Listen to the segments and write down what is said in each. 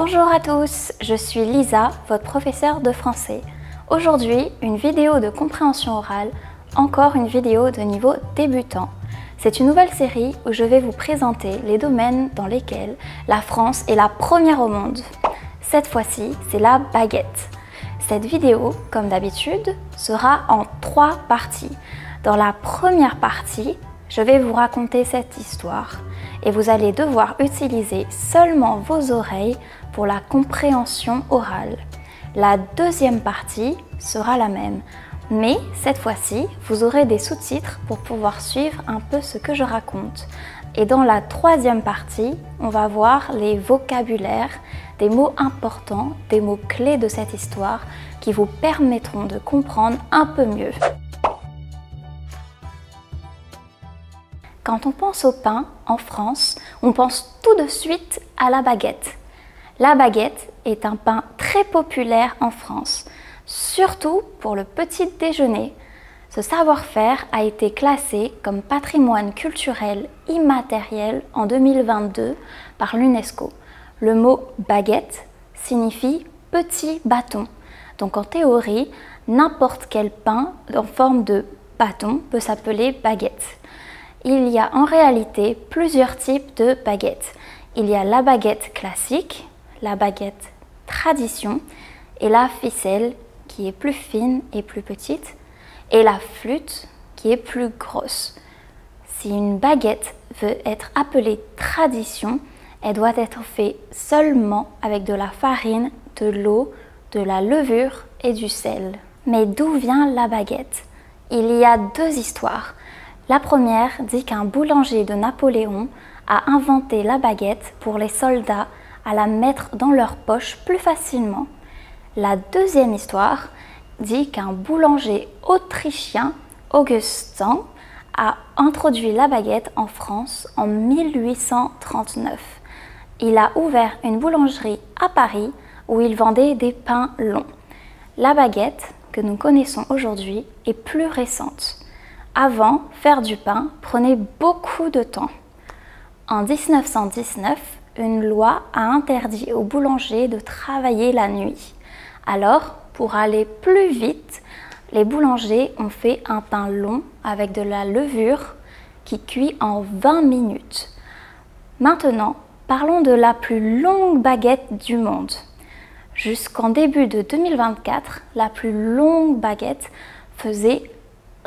Bonjour à tous, je suis Lisa, votre professeure de français. Aujourd'hui, une vidéo de compréhension orale, encore une vidéo de niveau débutant. C'est une nouvelle série où je vais vous présenter les domaines dans lesquels la France est la première au monde. Cette fois-ci, c'est la baguette. Cette vidéo, comme d'habitude, sera en 3 parties. Dans la première partie, je vais vous raconter cette histoire et vous allez devoir utiliser seulement vos oreilles pour la compréhension orale. La deuxième partie sera la même, mais cette fois-ci, vous aurez des sous-titres pour pouvoir suivre un peu ce que je raconte. Et dans la troisième partie, on va voir les vocabulaires, des mots importants, des mots clés de cette histoire qui vous permettront de comprendre un peu mieux. Quand on pense au pain en France, on pense tout de suite à la baguette. La baguette est un pain très populaire en France, surtout pour le petit déjeuner. Ce savoir-faire a été classé comme patrimoine culturel immatériel en 2022 par l'UNESCO. Le mot baguette signifie petit bâton. Donc en théorie, n'importe quel pain en forme de bâton peut s'appeler baguette. Il y a en réalité plusieurs types de baguettes. Il y a la baguette classique, la baguette tradition et la ficelle qui est plus fine et plus petite et la flûte qui est plus grosse. Si une baguette veut être appelée tradition, elle doit être faite seulement avec de la farine, de l'eau, de la levure et du sel. Mais d'où vient la baguette? Il y a 2 histoires. La première dit qu'un boulanger de Napoléon a inventé la baguette pour les soldats à la mettre dans leur poche plus facilement. La deuxième histoire dit qu'un boulanger autrichien, Augustin, a introduit la baguette en France en 1839. Il a ouvert une boulangerie à Paris où il vendait des pains longs. La baguette que nous connaissons aujourd'hui est plus récente. Avant, faire du pain prenait beaucoup de temps. En 1919, une loi a interdit aux boulangers de travailler la nuit. Alors, pour aller plus vite, les boulangers ont fait un pain long avec de la levure qui cuit en 20 minutes. Maintenant, parlons de la plus longue baguette du monde. Jusqu'en début de 2024, la plus longue baguette faisait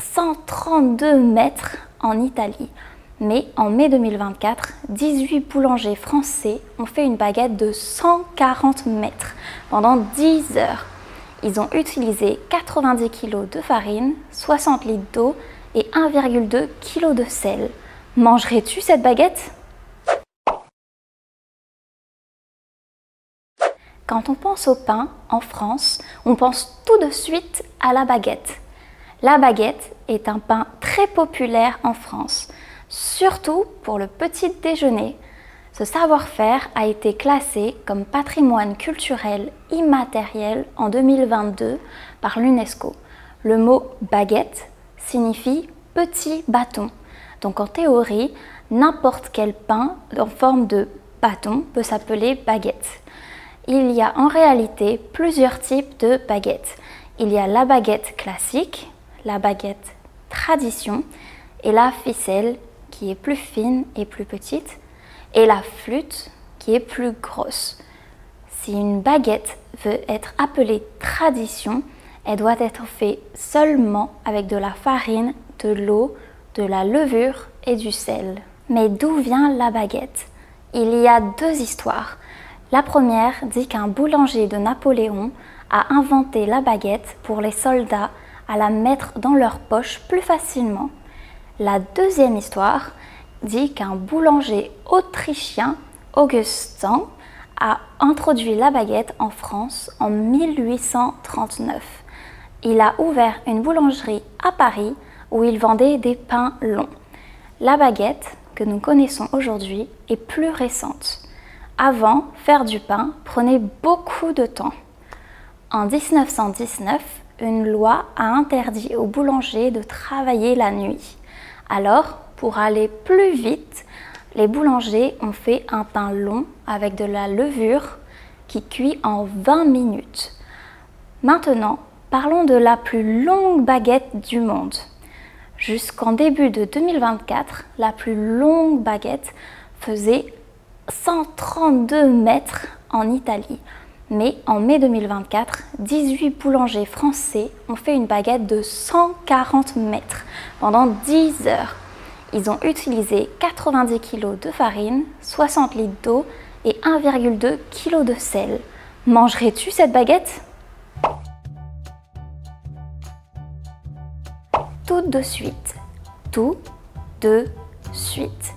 132 mètres en Italie. Mais en mai 2024, 18 boulangers français ont fait une baguette de 140 mètres pendant 10 heures. Ils ont utilisé 90 kg de farine, 60 litres d'eau et 1,2 kg de sel. Mangerais-tu cette baguette? Quand on pense au pain en France, on pense tout de suite à la baguette. La baguette est un pain très populaire en France, surtout pour le petit déjeuner. Ce savoir-faire a été classé comme patrimoine culturel immatériel en 2022 par l'UNESCO. Le mot baguette signifie petit bâton. Donc en théorie, n'importe quel pain en forme de bâton peut s'appeler baguette. Il y a en réalité plusieurs types de baguettes. Il y a la baguette classique, la baguette tradition et la ficelle qui est plus fine et plus petite et la flûte qui est plus grosse. Si une baguette veut être appelée tradition, elle doit être faite seulement avec de la farine, de l'eau, de la levure et du sel. Mais d'où vient la baguette? Il y a 2 histoires. La première dit qu'un boulanger de Napoléon a inventé la baguette pour les soldats à la mettre dans leur poche plus facilement. La deuxième histoire dit qu'un boulanger autrichien, Augustin, a introduit la baguette en France en 1839. Il a ouvert une boulangerie à Paris où il vendait des pains longs. La baguette que nous connaissons aujourd'hui est plus récente. Avant, faire du pain prenait beaucoup de temps. En 1919, une loi a interdit aux boulangers de travailler la nuit. Alors, pour aller plus vite, les boulangers ont fait un pain long avec de la levure qui cuit en 20 minutes. Maintenant, parlons de la plus longue baguette du monde. Jusqu'en début de 2024, la plus longue baguette faisait 132 mètres en Italie. Mais en mai 2024, 18 boulangers français ont fait une baguette de 140 mètres pendant 10 heures. Ils ont utilisé 90 kg de farine, 60 litres d'eau et 1,2 kg de sel. Mangerais-tu cette baguette? Tout de suite. Tout de suite.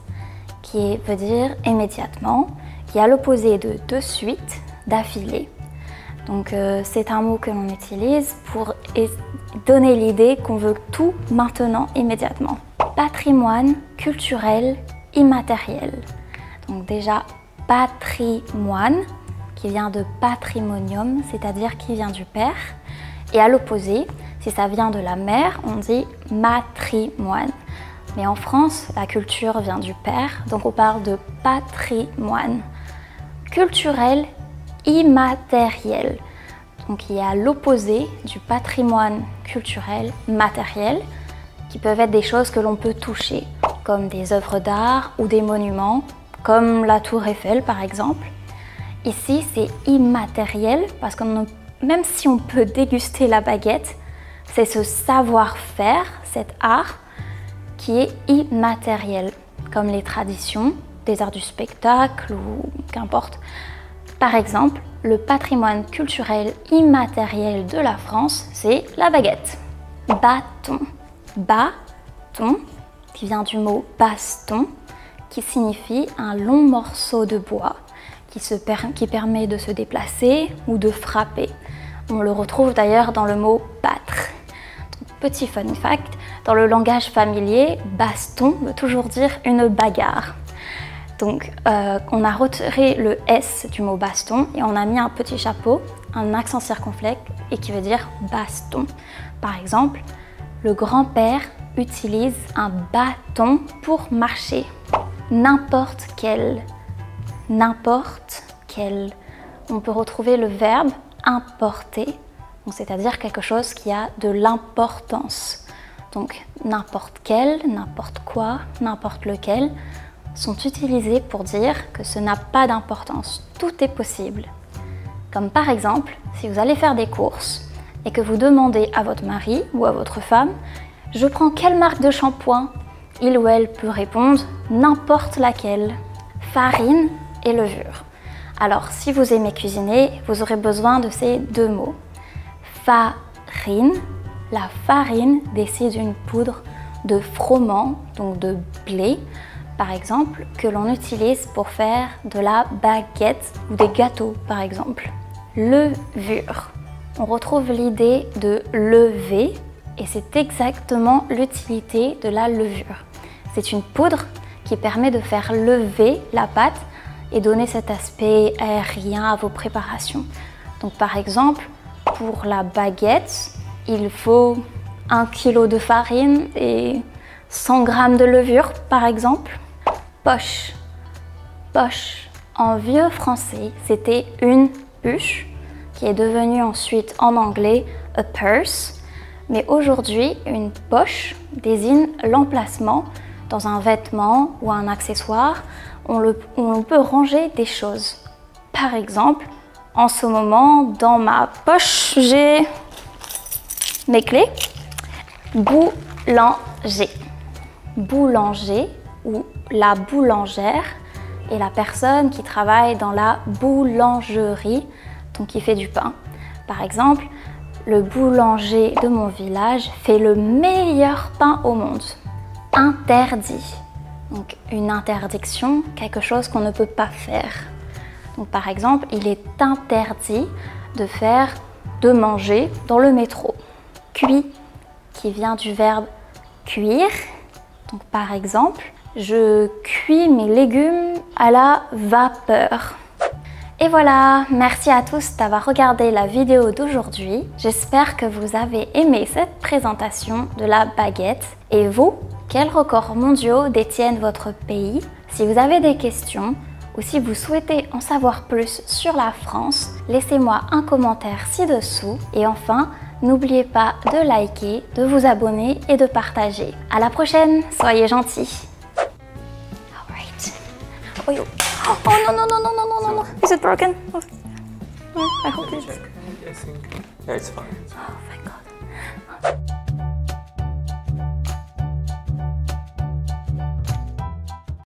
Qui veut dire immédiatement, qui est à l'opposé de suite, d'affilée. Donc c'est un mot que l'on utilise pour donner l'idée qu'on veut tout maintenant, immédiatement. Patrimoine culturel immatériel. Donc déjà, patrimoine, qui vient de patrimonium, c'est-à-dire qui vient du père. Et à l'opposé, si ça vient de la mère, on dit matrimoine. Mais en France, la culture vient du père, donc on parle de patrimoine. Culturel immatériel, donc qui est à l'opposé du patrimoine culturel matériel, qui peuvent être des choses que l'on peut toucher, comme des œuvres d'art ou des monuments, comme la Tour Eiffel par exemple. Ici, c'est immatériel parce que même si on peut déguster la baguette, c'est ce savoir-faire, cet art, qui est immatériel, comme les traditions, des arts du spectacle ou qu'importe. Par exemple, le patrimoine culturel immatériel de la France, c'est la baguette. Bâton. Bâton, qui vient du mot baston, qui signifie un long morceau de bois qui permet de se déplacer ou de frapper. On le retrouve d'ailleurs dans le mot battre. Donc, petit fun fact, dans le langage familier, baston veut toujours dire une bagarre. Donc on a retiré le S du mot baston et on a mis un petit chapeau, un accent circonflexe et qui veut dire baston. Par exemple, le grand-père utilise un bâton pour marcher. N'importe quel. N'importe quel. On peut retrouver le verbe importer, c'est-à-dire quelque chose qui a de l'importance. Donc n'importe quel, n'importe quoi, n'importe lequel sont utilisés pour dire que ce n'a pas d'importance. Tout est possible. Comme par exemple, si vous allez faire des courses et que vous demandez à votre mari ou à votre femme « Je prends quelle marque de shampoing ?» Il ou elle peut répondre n'importe laquelle. Farine et levure. Alors, si vous aimez cuisiner, vous aurez besoin de ces deux mots. Farine. La farine décide d'une poudre de froment, donc de blé, par exemple, que l'on utilise pour faire de la baguette ou des gâteaux, par exemple. Levure. On retrouve l'idée de lever et c'est exactement l'utilité de la levure. C'est une poudre qui permet de faire lever la pâte et donner cet aspect aérien à vos préparations. Donc par exemple, pour la baguette, il faut 1 kg de farine et 100 g de levure, par exemple. Poche. Poche. En vieux français, c'était une bûche, qui est devenue ensuite en anglais a purse. Mais aujourd'hui, une poche désigne l'emplacement dans un vêtement ou un accessoire où on peut ranger des choses. Par exemple, en ce moment, dans ma poche, j'ai mes clés. Boulanger. Boulanger ou la boulangère est la personne qui travaille dans la boulangerie, donc qui fait du pain. Par exemple, le boulanger de mon village fait le meilleur pain au monde. Interdit. Donc une interdiction, quelque chose qu'on ne peut pas faire. Donc par exemple, il est interdit de manger dans le métro. Cuit, qui vient du verbe cuire. Donc par exemple, je cuis mes légumes à la vapeur. Et voilà, merci à tous d'avoir regardé la vidéo d'aujourd'hui. J'espère que vous avez aimé cette présentation de la baguette. Et vous, quels records mondiaux détiennent votre pays? Si vous avez des questions ou si vous souhaitez en savoir plus sur la France, laissez-moi un commentaire ci-dessous. Et enfin, n'oubliez pas de liker, de vous abonner et de partager. À la prochaine, soyez gentils. Alright. Oh, oh no no no no no no no no. Is it broken? Oh. I hope it's... I think, yeah, it's fine. Oh, thank